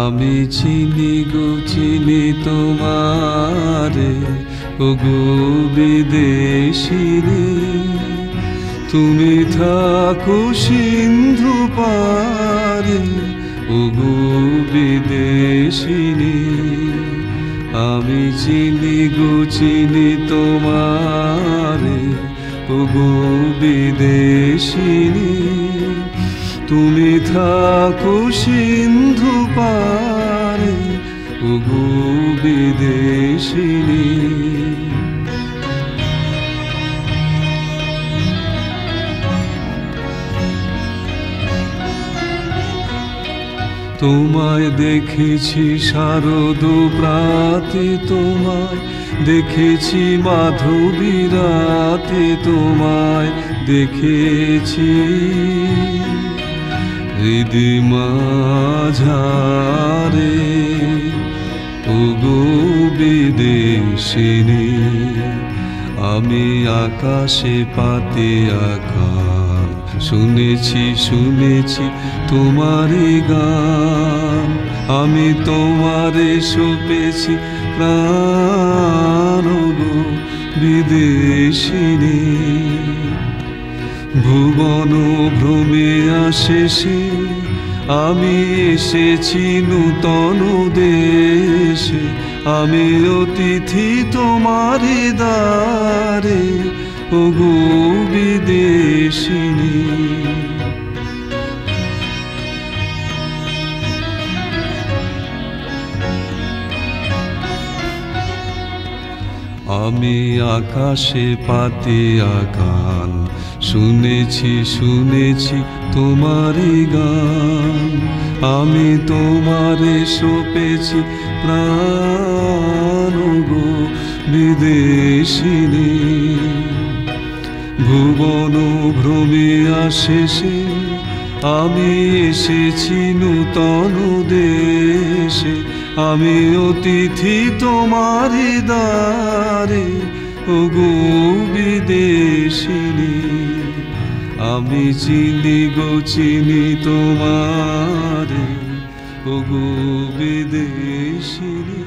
আমি চিনি গো চিনি তোমারে, ওগো বিদেশিনী। তুমি থাকো সিন্ধু পারে, ওগো বিদেশিনী। আমি চিনি গো চিনি তোমারে, ওগো বিদেশিনী। তুমি থাকো সিন্ধু পারে, ওগো বিদেশিনী। তোমায় দেখেছি শারদ প্রাতে, তোমায় দেখেছি মাধবী রাতে, তোমায় দেখেছি হৃদয় মাঝারে, ওগো বিদেশিনী। আমি আকাশে পাতে আকাশ শুনেছি শুনেছি তোমারই গান। আমি তোমারে সপেছি প্রাণ, গো বিদেশিনী। ভুবন ভ্রমে শেষে আমি এসেছি নূতন দেশে। আমি অতিথি তোমারে দ্বারে, ওগো বিদেশিনী। আমি আকাশে পাতে আকান শুনেছি শুনেছি তোমারই গান। আমি তোমারে সপেছি প্রাণ, গো বিদেশিনী। ভুবন ভ্রমে শেষে আমি এসেছি নূতন দেশে। আমি অতিথি তোমারি দ্বারে, ওগো বিদেশিনী। আমি চিনি গো চিনি তোমারে, ওগো বিদেশিনী।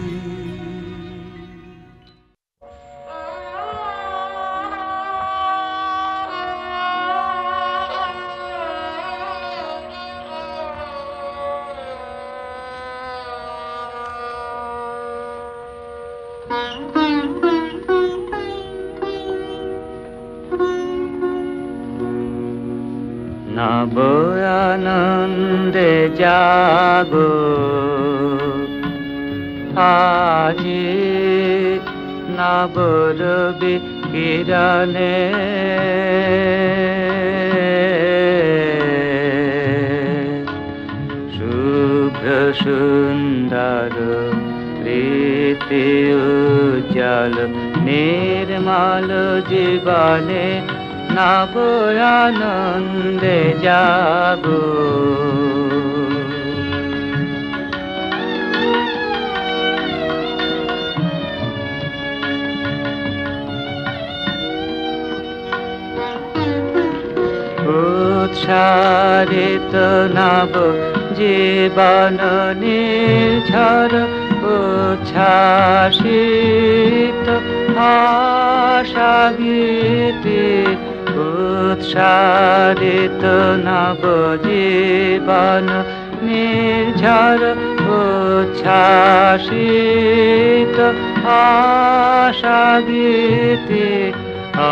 নব আনন্দে জাগো আজি, নব রবি কিরণে। শুভ্র সুন্দর প্রীতি উজ্জ্বল নির্মল জীবনে, নব আনন্দে জাগো। উৎসারিত নব জীবন নির্ঝর, উচ্ছ্বাসিত আশা গীতি। উৎসারিত নব জীবন নির্ঝর, উচ্ছ্বাসিত আশা গীতি।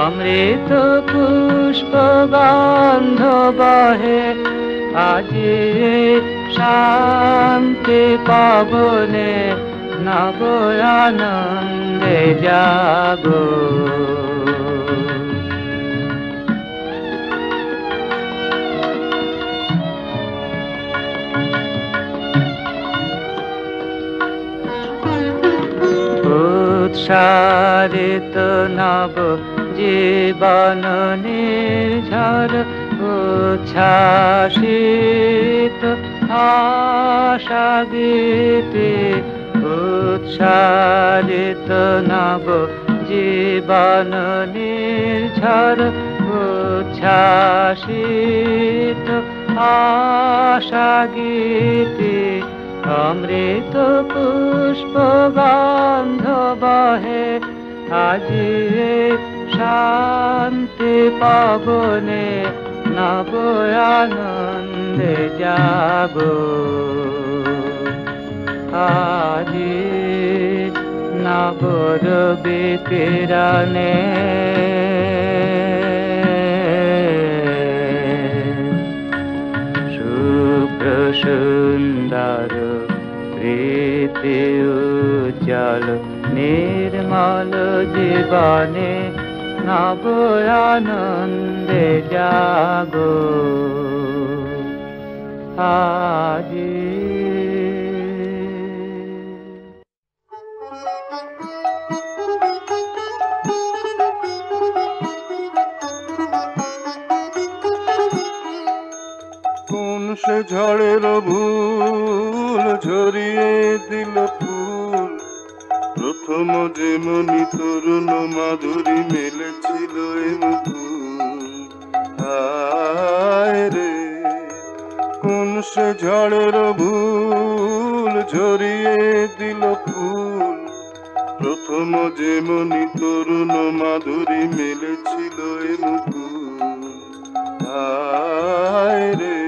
অমৃত পুষ্প গন্ধ বহে আজি শান্তি পাবনে, নব আনন্দে জাগো। উৎসারিত নব জীবন নির্ঝর, উচ্ছ্বাসিত আশা গীতি। উৎসারিত নব জীবন নির্ঝর, উচ্ছ্বাসিত আশা গীতি। অমৃত পুষ্প গন্ধ বহে আজি শান্তি পাবনে নব আনন্দে জাগো আজি নবর বিকিরণে শুভ্র সুন্দর প্রীতি উজ্জ্বল নির্মল জীবনে নব আনন্দে জাগো আজি। কোন সে ঝড়ের ভুল ঝরিয়ে দিল ফুল, প্রথম যেমনি তরুণ মাধুরী মেলেছিল এ মুকুল। হায় রে কোন সে ঝড়ের ভুল ঝরিয়ে দিল ফুল, প্রথম যেমনি তরুণ মাধুরী মেলেছিল এ মুকুল। হায় রে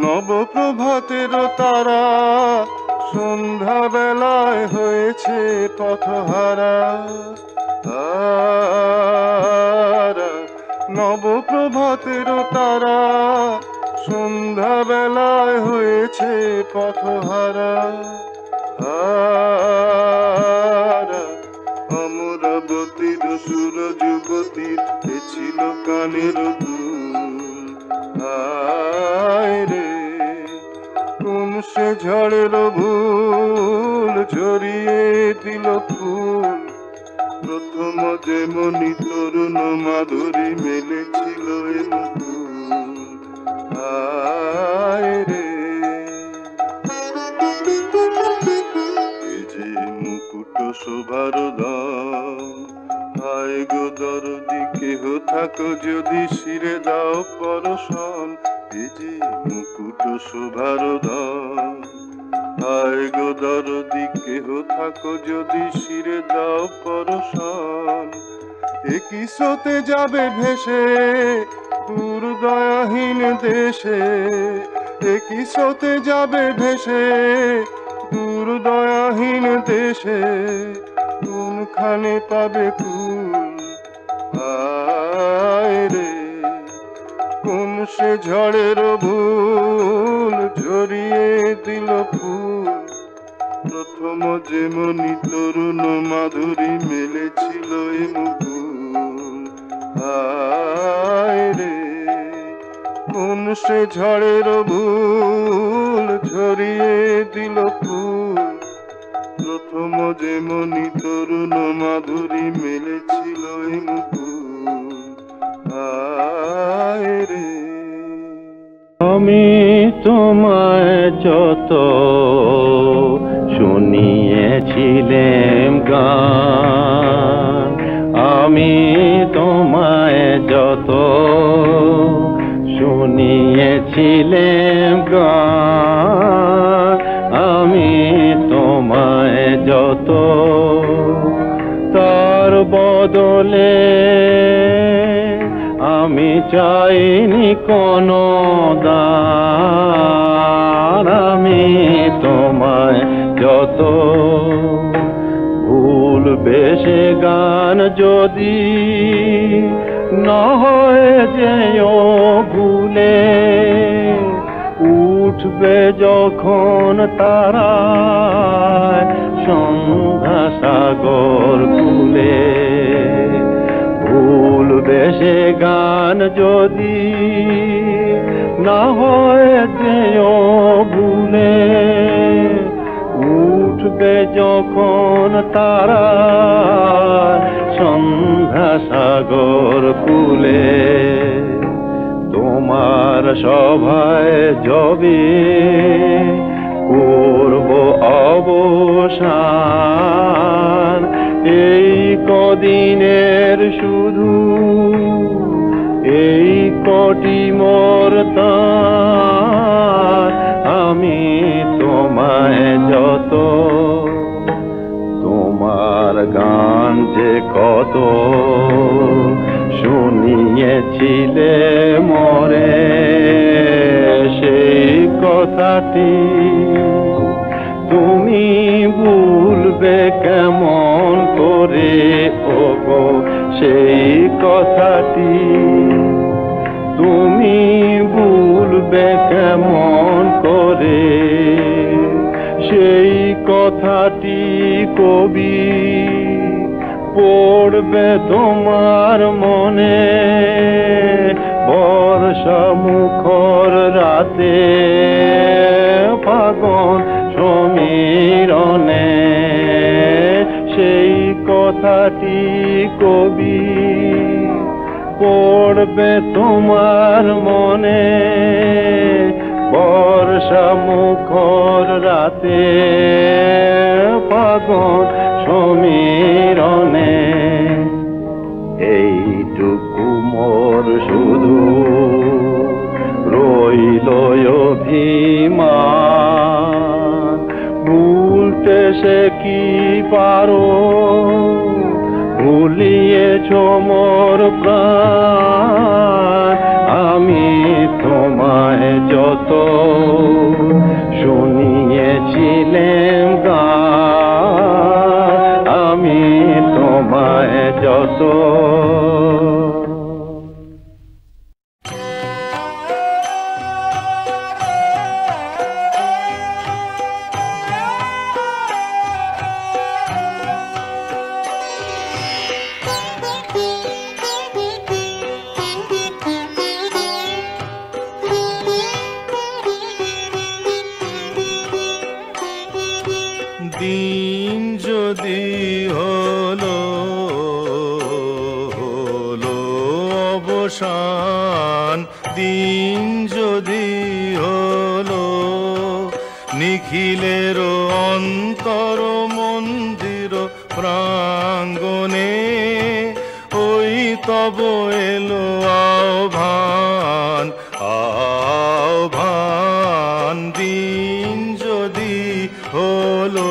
নবপ্রভাতের তারা সন্ধ্যা বেলায় হয়েছে পথহারা। নবপ্রভাতের তারা সন্ধ্যা বেলায় হয়েছে পথহারা। অমরাবতীর সুর যুবতীর এ ছিল কানের দুল। হায় রে কোন সে ঝড়ের ভুল ঝরিয়ে দিল ফুল, প্রথম যেমনি তরুণ মাধুরী মেলেছিল এ মুকুল। হায় রে এ যে মুকুট শোভার দাম, হায় গো দরদি কেহ থাকো যদি শিরে দাও পরশন। এ যে মুকুট শোভার দাম, হায় গো দরদি কেহ থাকো যদি শিরে দাও পরশন। এ কিসতে যাবে ভেসে দূর দয়াহীন দেশে, এ কিসতে যাবে ভেসে দূর দয়াহীন দেশে, কোনখানে পাবে কুল। হায় রে কোন সে ঝড়ের ভুল ঝরিয়ে দিল ফুল, প্রথম যেমনি তরুণ মাধুরী মেলেছিল এ মুকুল। হায় রে কোন সে ঝড়ের ভুল ঝরিয়ে দিল ফুল, প্রথম যেমনি তরুণ মাধুরী মেলেছিল এ মুকুল। হায় রে আমি তোমায় যত শুনিয়েছিলাম গান, আমি তোমায় যত শুনিয়েছিলাম গান, আমি তোমায় যত তার বদলে আমি চাইনি কোনো দান। আমি তোমায় যত ভুলবে সে গান যদি না হয় যেও ভুলে, উঠবে যখন তারা সন্ধ্যা সাগর কূলে। ভুলবে সে গান যদি না হয় যেও ভুলে, উঠবে যখন তারা সন্ধ্যা সাগর কূলে। তোমার সভায় যবে করব অবসান, এই কদিনের শুধু এই কটি মোর তান। যত, তোমার গান যে কত শুনিয়েছিলে মরে, সেই কথাটি তুমি ভুলবে কেমন করে ওগো, সেই কথাটি তুমি ভুলবে কেমন করে, সেই কথাটি কবি পড়বে তোমার মনে, বর্ষা মুখর রাতে ফাগুন সমীরণে, সেই কথাটি কবি পড়বে তোমার মনে, বর্ষা মুখর রাতে ফাগুন সমীরণে। এইটুকু মোর শুধু রইল অভিমান, ভুলতে সে কি পারো, ভুলিয়েছ মোর প্রাণ। আমি তোমায় যত শুনিয়েছিলাম গান, আমি তোমায় যত। দিন যদি হলো অবসান, দিন যদি হলো নিখিলের অন্তর মন্দির প্রাঙ্গণে, ওই তব এলো আহ্বান আহ্বান, দিন যদি হলো।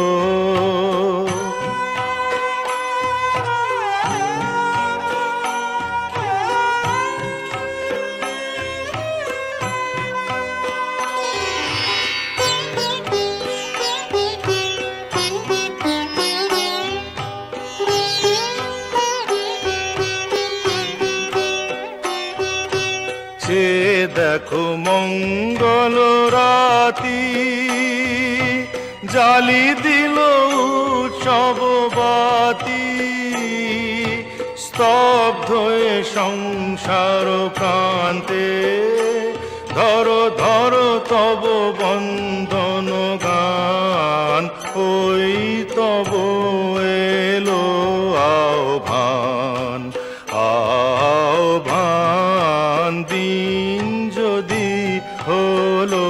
সে দেখো মঙ্গল রাতি, জালি দিল উৎসব বাতি, স্তব্ধ এ সংসার প্রান্তে, ধরো ধরো তব বন্ধন গান, ওই তব এলো আহ্বান আহ্বান, দিন যদি হলো।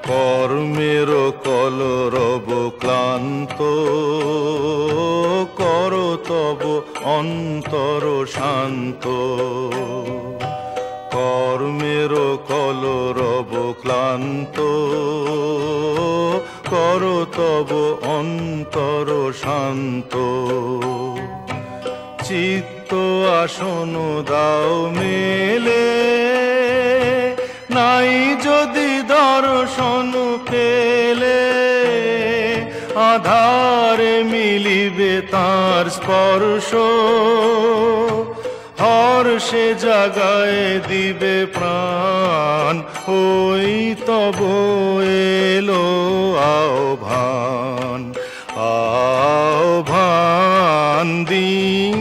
কর্মের কলরব ক্লান্ত, কর তব অন্তর শান্ত, কর্মের কলরব ক্লান্ত, কর তব অন্তর শান্ত, চিত্ত আসন দাও মেলে, নাই যদি দর্শন পেলে, আধারে মিলিবে তার স্পর্শ, হর্ষে জাগায় দিবে প্রাণ, ওই তব এলো আহ্বান আহ্বান, দিন